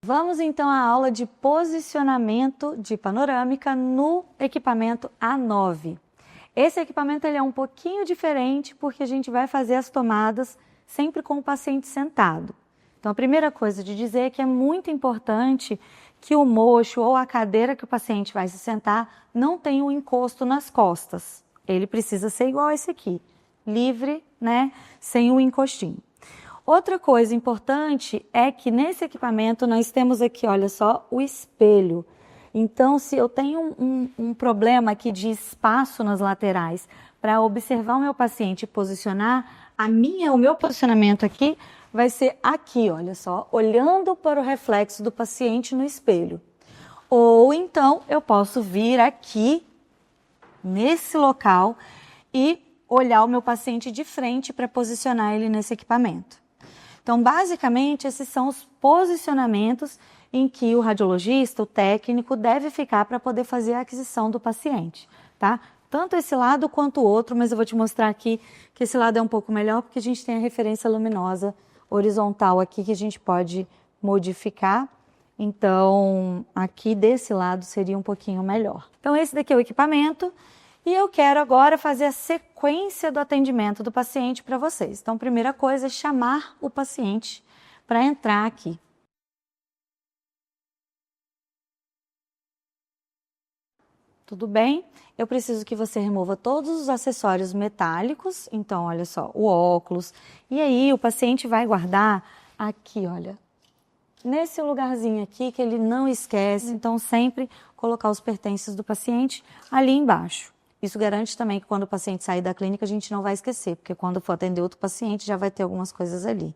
Vamos então à aula de posicionamento de panorâmica no equipamento A9. Esse equipamento ele é um pouquinho diferente porque a gente vai fazer as tomadas sempre com o paciente sentado. Então a primeira coisa de dizer é que é muito importante que o mocho ou a cadeira que o paciente vai se sentar não tenha um encosto nas costas. Ele precisa ser igual a esse aqui, livre, né, sem um encostinho. Outra coisa importante é que nesse equipamento nós temos aqui, olha só, o espelho. Então, se eu tenho um problema aqui de espaço nas laterais para observar o meu paciente e posicionar, o meu posicionamento aqui vai ser aqui, olha só, olhando para o reflexo do paciente no espelho. Ou então eu posso vir aqui, nesse local, e olhar o meu paciente de frente para posicionar ele nesse equipamento. Então, basicamente, esses são os posicionamentos em que o radiologista, o técnico, deve ficar para poder fazer a aquisição do paciente, tá? Tanto esse lado quanto o outro, mas eu vou te mostrar aqui que esse lado é um pouco melhor porque a gente tem a referência luminosa horizontal aqui que a gente pode modificar. Então, aqui desse lado seria um pouquinho melhor. Então, esse daqui é o equipamento e eu quero agora fazer a sequência do atendimento do paciente para vocês. Então, a primeira coisa é chamar o paciente para entrar aqui. Tudo bem? Eu preciso que você remova todos os acessórios metálicos. Então, olha só, o óculos. E aí, o paciente vai guardar aqui, olha, nesse lugarzinho aqui que ele não esquece. Então, sempre colocar os pertences do paciente ali embaixo. Isso garante também que quando o paciente sair da clínica, a gente não vai esquecer, porque quando for atender outro paciente, já vai ter algumas coisas ali,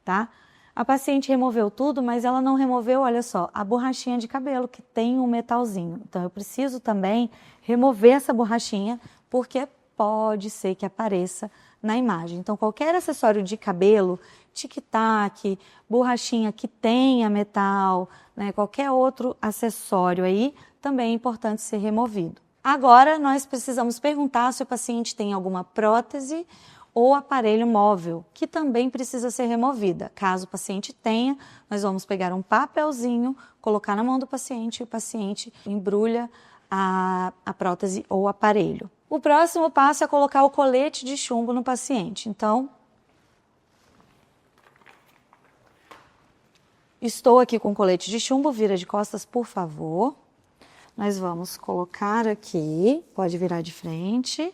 tá? A paciente removeu tudo, mas ela não removeu, olha só, a borrachinha de cabelo, que tem um metalzinho. Então, eu preciso também remover essa borrachinha, porque pode ser que apareça na imagem. Então, qualquer acessório de cabelo, tic-tac, borrachinha que tenha metal, né, qualquer outro acessório aí, também é importante ser removido. Agora, nós precisamos perguntar se o paciente tem alguma prótese ou aparelho móvel, que também precisa ser removida. Caso o paciente tenha, nós vamos pegar um papelzinho, colocar na mão do paciente e o paciente embrulha a prótese ou aparelho. O próximo passo é colocar o colete de chumbo no paciente. Então, estou aqui com o colete de chumbo, vira de costas, por favor. Nós vamos colocar aqui, pode virar de frente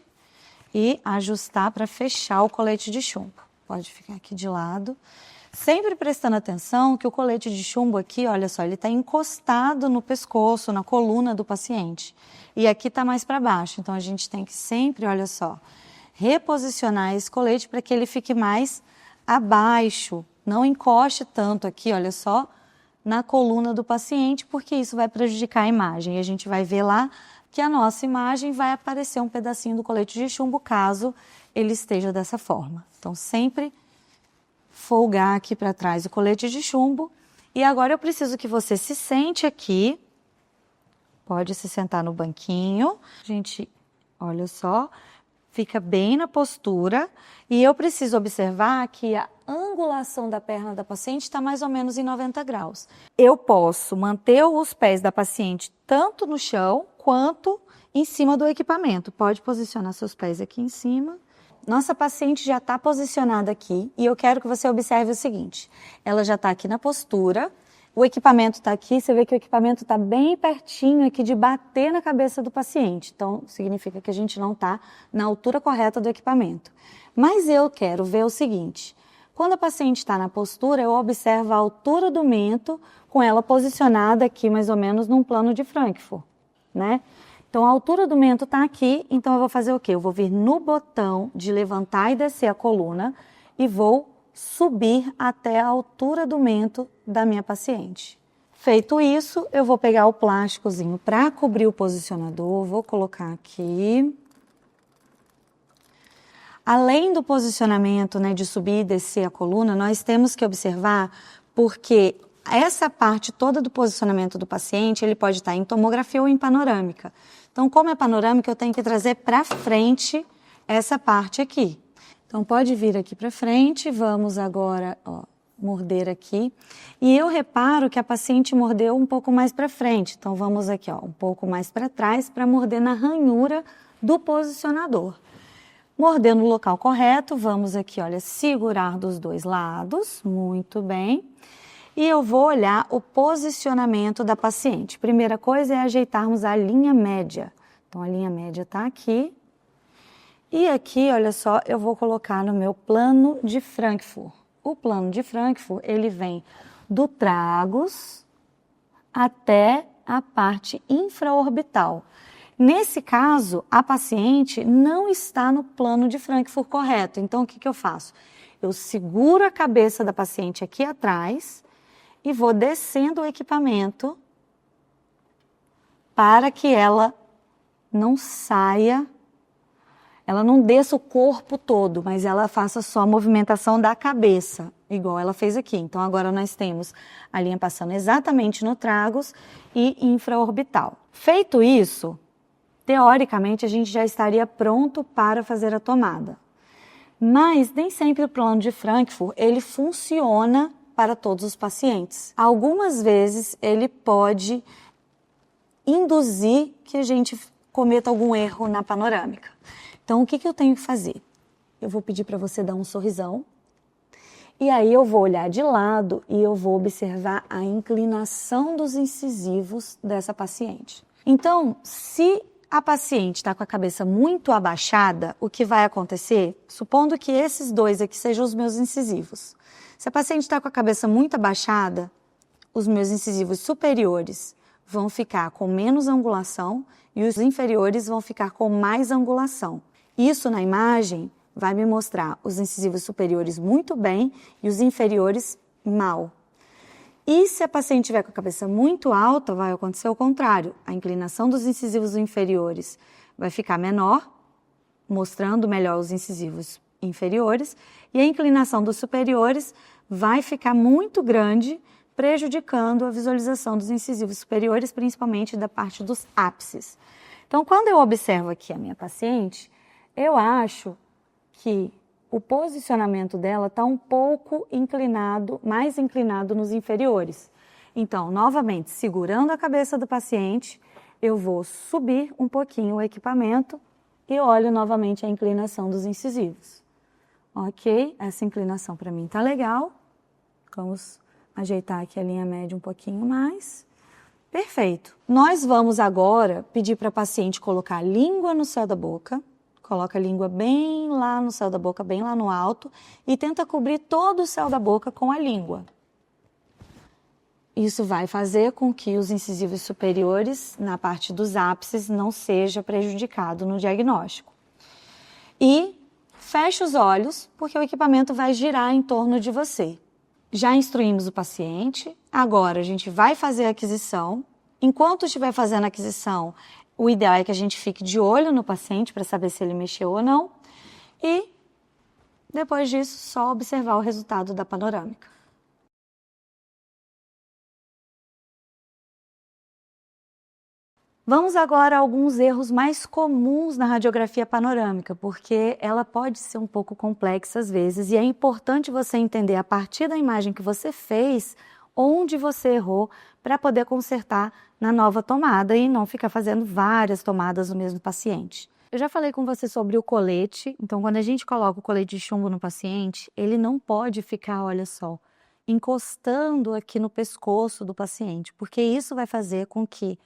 e ajustar para fechar o colete de chumbo. Pode ficar aqui de lado. Sempre prestando atenção que o colete de chumbo aqui, olha só, ele está encostado no pescoço, na coluna do paciente. E aqui está mais para baixo, então a gente tem que sempre, olha só, reposicionar esse colete para que ele fique mais abaixo. Não encoste tanto aqui, olha só, na coluna do paciente, porque isso vai prejudicar a imagem. E a gente vai ver lá que a nossa imagem vai aparecer um pedacinho do colete de chumbo, caso ele esteja dessa forma. Então, sempre folgar aqui para trás o colete de chumbo. E agora eu preciso que você se sente aqui. Pode se sentar no banquinho. Gente, olha só, fica bem na postura. E eu preciso observar que a angulação da perna da paciente está mais ou menos em 90 graus. Eu posso manter os pés da paciente tanto no chão quanto em cima do equipamento. Pode posicionar seus pés aqui em cima. Nossa paciente já está posicionada aqui e eu quero que você observe o seguinte. Ela já está aqui na postura, o equipamento está aqui, você vê que o equipamento está bem pertinho aqui de bater na cabeça do paciente. Então, significa que a gente não está na altura correta do equipamento. Mas eu quero ver o seguinte. Quando a paciente está na postura, eu observo a altura do mento com ela posicionada aqui mais ou menos num plano de Frankfurt, né? Então, a altura do mento está aqui, então eu vou fazer o quê? Eu vou vir no botão de levantar e descer a coluna e vou subir até a altura do mento da minha paciente. Feito isso, eu vou pegar o plásticozinho para cobrir o posicionador, vou colocar aqui. Além do posicionamento, né, de subir e descer a coluna, nós temos que observar porque essa parte toda do posicionamento do paciente, ele pode estar em tomografia ou em panorâmica. Então, como é panorâmica, eu tenho que trazer para frente essa parte aqui. Então, pode vir aqui para frente, vamos agora, ó, morder aqui. E eu reparo que a paciente mordeu um pouco mais para frente. Então, vamos aqui, ó, um pouco mais para trás para morder na ranhura do posicionador. Morder no local correto, vamos aqui, olha, segurar dos dois lados, muito bem. E eu vou olhar o posicionamento da paciente. Primeira coisa é ajeitarmos a linha média. Então, a linha média está aqui. E aqui, olha só, eu vou colocar no meu plano de Frankfurt. O plano de Frankfurt, ele vem do tragus até a parte infraorbital. Nesse caso, a paciente não está no plano de Frankfurt correto. Então, o que eu faço? Eu seguro a cabeça da paciente aqui atrás e vou descendo o equipamento para que ela não saia, ela não desça o corpo todo, mas ela faça só a movimentação da cabeça, igual ela fez aqui. Então, agora nós temos a linha passando exatamente no tragus e infraorbital. Feito isso, teoricamente, a gente já estaria pronto para fazer a tomada. Mas nem sempre o plano de Frankfurt, ele funciona para todos os pacientes. Algumas vezes, ele pode induzir que a gente cometa algum erro na panorâmica. Então, o que eu tenho que fazer? Eu vou pedir para você dar um sorrisão. E aí eu vou olhar de lado e eu vou observar a inclinação dos incisivos dessa paciente. Então, se a paciente está com a cabeça muito abaixada, o que vai acontecer? Supondo que esses dois aqui sejam os meus incisivos. Se a paciente está com a cabeça muito abaixada, os meus incisivos superiores vão ficar com menos angulação e os inferiores vão ficar com mais angulação. Isso na imagem vai me mostrar os incisivos superiores muito bem e os inferiores mal. E se a paciente tiver com a cabeça muito alta, vai acontecer o contrário. A inclinação dos incisivos inferiores vai ficar menor, mostrando melhor os incisivos inferiores, e a inclinação dos superiores vai ficar muito grande, prejudicando a visualização dos incisivos superiores, principalmente da parte dos ápices. Então, quando eu observo aqui a minha paciente, eu acho que o posicionamento dela está um pouco inclinado, mais inclinado nos inferiores. Então, novamente, segurando a cabeça do paciente, eu vou subir um pouquinho o equipamento e olho novamente a inclinação dos incisivos. Ok, essa inclinação para mim está legal. Vamos ajeitar aqui a linha média um pouquinho mais. Perfeito. Nós vamos agora pedir para a paciente colocar a língua no céu da boca. Coloca a língua bem lá no céu da boca, bem lá no alto, e tenta cobrir todo o céu da boca com a língua. Isso vai fazer com que os incisivos superiores, na parte dos ápices, não seja prejudicado no diagnóstico. E feche os olhos, porque o equipamento vai girar em torno de você. Já instruímos o paciente, agora a gente vai fazer a aquisição. Enquanto estiver fazendo a aquisição, o ideal é que a gente fique de olho no paciente para saber se ele mexeu ou não. E, depois disso, só observar o resultado da panorâmica. Vamos agora a alguns erros mais comuns na radiografia panorâmica, porque ela pode ser um pouco complexa às vezes e é importante você entender a partir da imagem que você fez, onde você errou para poder consertar na nova tomada e não ficar fazendo várias tomadas no mesmo paciente. Eu já falei com você sobre o colete, então quando a gente coloca o colete de chumbo no paciente, ele não pode ficar, olha só, encostando aqui no pescoço do paciente, porque isso vai fazer com que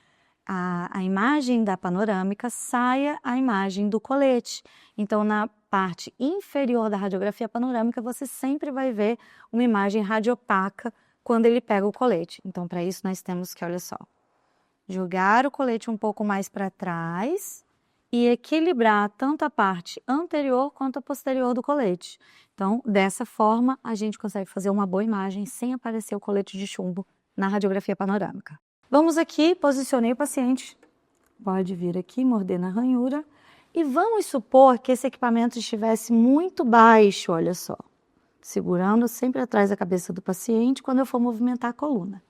a imagem da panorâmica saia a imagem do colete. Então, na parte inferior da radiografia panorâmica, você sempre vai ver uma imagem radiopaca quando ele pega o colete. Então, para isso, nós temos que, olha só, jogar o colete um pouco mais para trás e equilibrar tanto a parte anterior quanto a posterior do colete. Então, dessa forma, a gente consegue fazer uma boa imagem sem aparecer o colete de chumbo na radiografia panorâmica. Vamos aqui, posicionei o paciente, pode vir aqui, morder na ranhura, e vamos supor que esse equipamento estivesse muito baixo, olha só, segurando sempre atrás da cabeça do paciente quando eu for movimentar a coluna.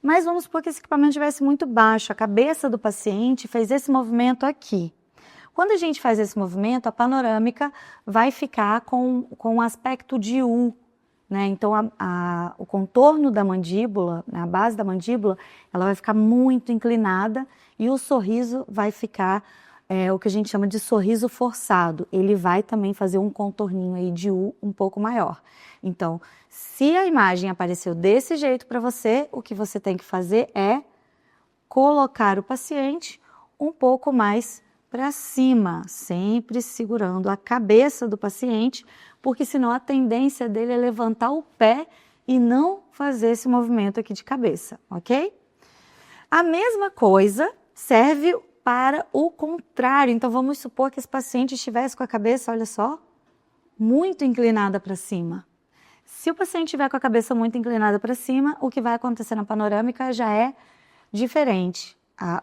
Mas vamos supor que esse equipamento estivesse muito baixo, a cabeça do paciente fez esse movimento aqui. Quando a gente faz esse movimento, a panorâmica vai ficar com um aspecto de U, né? Então, o contorno da mandíbula, a base da mandíbula, ela vai ficar muito inclinada e o sorriso vai ficar o que a gente chama de sorriso forçado. Ele vai também fazer um contorninho aí de U um pouco maior. Então, se a imagem apareceu desse jeito para você, o que você tem que fazer é colocar o paciente um pouco mais para cima, sempre segurando a cabeça do paciente, porque senão a tendência dele é levantar o pé e não fazer esse movimento aqui de cabeça, ok? A mesma coisa serve para o contrário. Então, vamos supor que esse paciente estivesse com a cabeça, olha só, muito inclinada para cima. Se o paciente estiver com a cabeça muito inclinada para cima, o que vai acontecer na panorâmica já é diferente.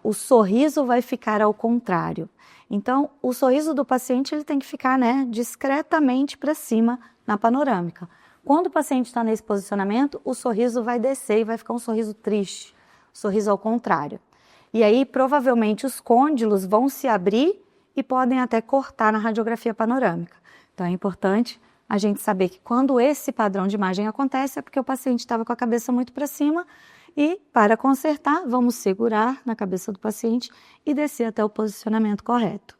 O sorriso vai ficar ao contrário. Então, o sorriso do paciente ele tem que ficar, né, discretamente para cima na panorâmica. Quando o paciente está nesse posicionamento, o sorriso vai descer e vai ficar um sorriso triste, sorriso ao contrário. E aí, provavelmente, os côndilos vão se abrir e podem até cortar na radiografia panorâmica. Então, é importante a gente saber que quando esse padrão de imagem acontece é porque o paciente estava com a cabeça muito para cima e, para consertar, vamos segurar na cabeça do paciente e descer até o posicionamento correto.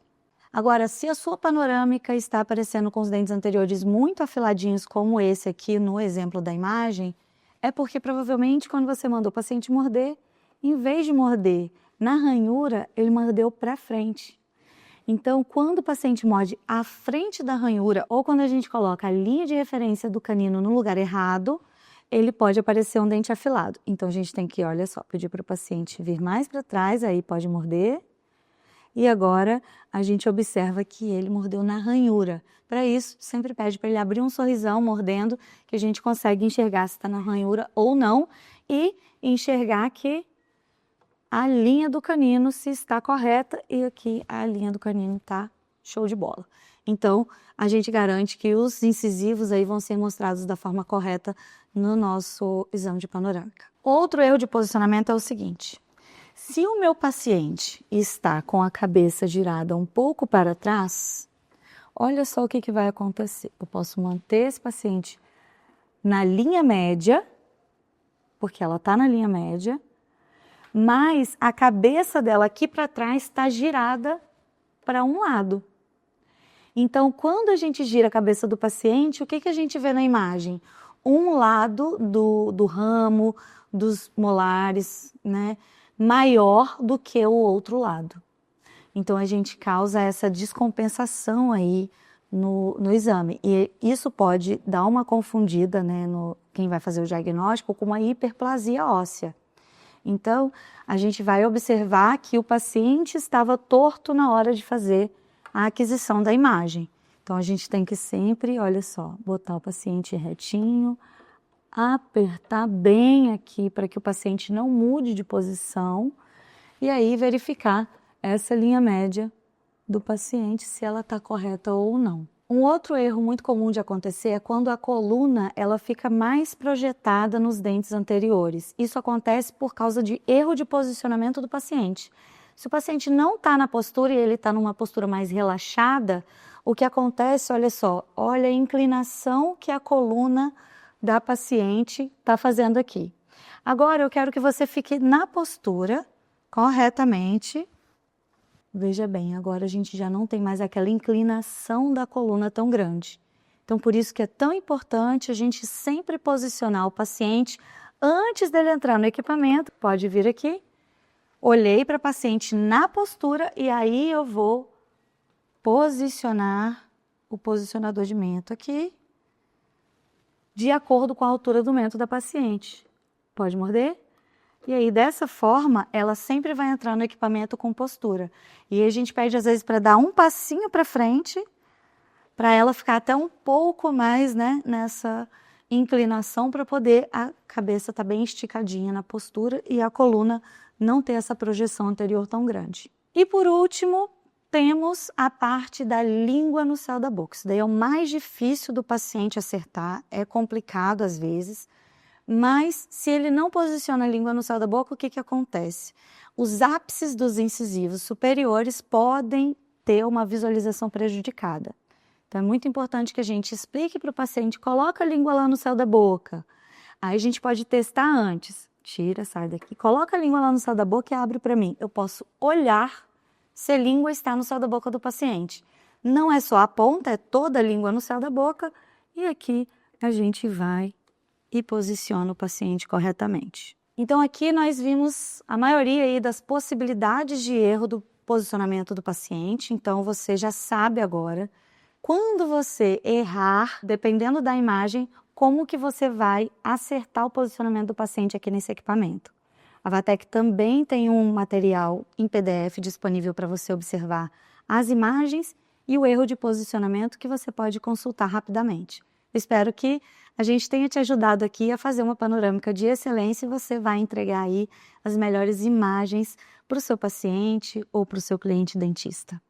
Agora, se a sua panorâmica está aparecendo com os dentes anteriores muito afiladinhos, como esse aqui no exemplo da imagem, é porque provavelmente quando você mandou o paciente morder, em vez de morder na ranhura, ele mordeu para frente. Então, quando o paciente morde à frente da ranhura ou quando a gente coloca a linha de referência do canino no lugar errado, ele pode aparecer um dente afilado. Então, a gente tem que, olha só, pedir para o paciente vir mais para trás, aí pode morder. E agora, a gente observa que ele mordeu na ranhura. Para isso, sempre pede para ele abrir um sorrisão mordendo, que a gente consegue enxergar se está na ranhura ou não e enxergar que a linha do canino se está correta e aqui a linha do canino está show de bola. Então, a gente garante que os incisivos aí vão ser mostrados da forma correta no nosso exame de panorâmica. Outro erro de posicionamento é o seguinte: se o meu paciente está com a cabeça girada um pouco para trás, olha só o que vai acontecer. Eu posso manter esse paciente na linha média, porque ela está na linha média, mas a cabeça dela aqui para trás está girada para um lado. Então, quando a gente gira a cabeça do paciente, o que a gente vê na imagem? Um lado do ramo, dos molares, né, maior do que o outro lado. Então, a gente causa essa descompensação aí no exame. E isso pode dar uma confundida, né, quem vai fazer o diagnóstico com uma hiperplasia óssea. Então, a gente vai observar que o paciente estava torto na hora de fazer a aquisição da imagem. Então, a gente tem que sempre, olha só, botar o paciente retinho, apertar bem aqui para que o paciente não mude de posição e aí verificar essa linha média do paciente, se ela está correta ou não. Um outro erro muito comum de acontecer é quando a coluna ela fica mais projetada nos dentes anteriores. Isso acontece por causa de erro de posicionamento do paciente. Se o paciente não está na postura e ele está numa postura mais relaxada, o que acontece, olha só, olha a inclinação que a coluna da paciente está fazendo aqui. Agora eu quero que você fique na postura corretamente. Veja bem, agora a gente já não tem mais aquela inclinação da coluna tão grande. Então, por isso que é tão importante a gente sempre posicionar o paciente antes dele entrar no equipamento. Pode vir aqui, olhei para o paciente na postura e aí eu vou posicionar o posicionador de mento aqui de acordo com a altura do mento da paciente. Pode morder? E aí, dessa forma, ela sempre vai entrar no equipamento com postura. E aí a gente pede, às vezes, para dar um passinho para frente, para ela ficar até um pouco mais, né, nessa inclinação, para poder a cabeça estar bem esticadinha na postura e a coluna não ter essa projeção anterior tão grande. E, por último, temos a parte da língua no céu da boca. Isso daí é o mais difícil do paciente acertar, é complicado às vezes. Mas, se ele não posiciona a língua no céu da boca, o que acontece? Os ápices dos incisivos superiores podem ter uma visualização prejudicada. Então, é muito importante que a gente explique para o paciente, coloca a língua lá no céu da boca. Aí a gente pode testar antes. Tira, sai daqui, coloca a língua lá no céu da boca e abre para mim. Eu posso olhar se a língua está no céu da boca do paciente. Não é só a ponta, é toda a língua no céu da boca. E aqui a gente vai e posiciona o paciente corretamente. Então aqui nós vimos a maioria aí das possibilidades de erro do posicionamento do paciente. Então você já sabe agora, quando você errar, dependendo da imagem, como que você vai acertar o posicionamento do paciente aqui nesse equipamento. A Vatec também tem um material em PDF disponível para você observar as imagens e o erro de posicionamento que você pode consultar rapidamente. Espero que a gente tenha te ajudado aqui a fazer uma panorâmica de excelência e você vai entregar aí as melhores imagens para o seu paciente ou para o seu cliente dentista.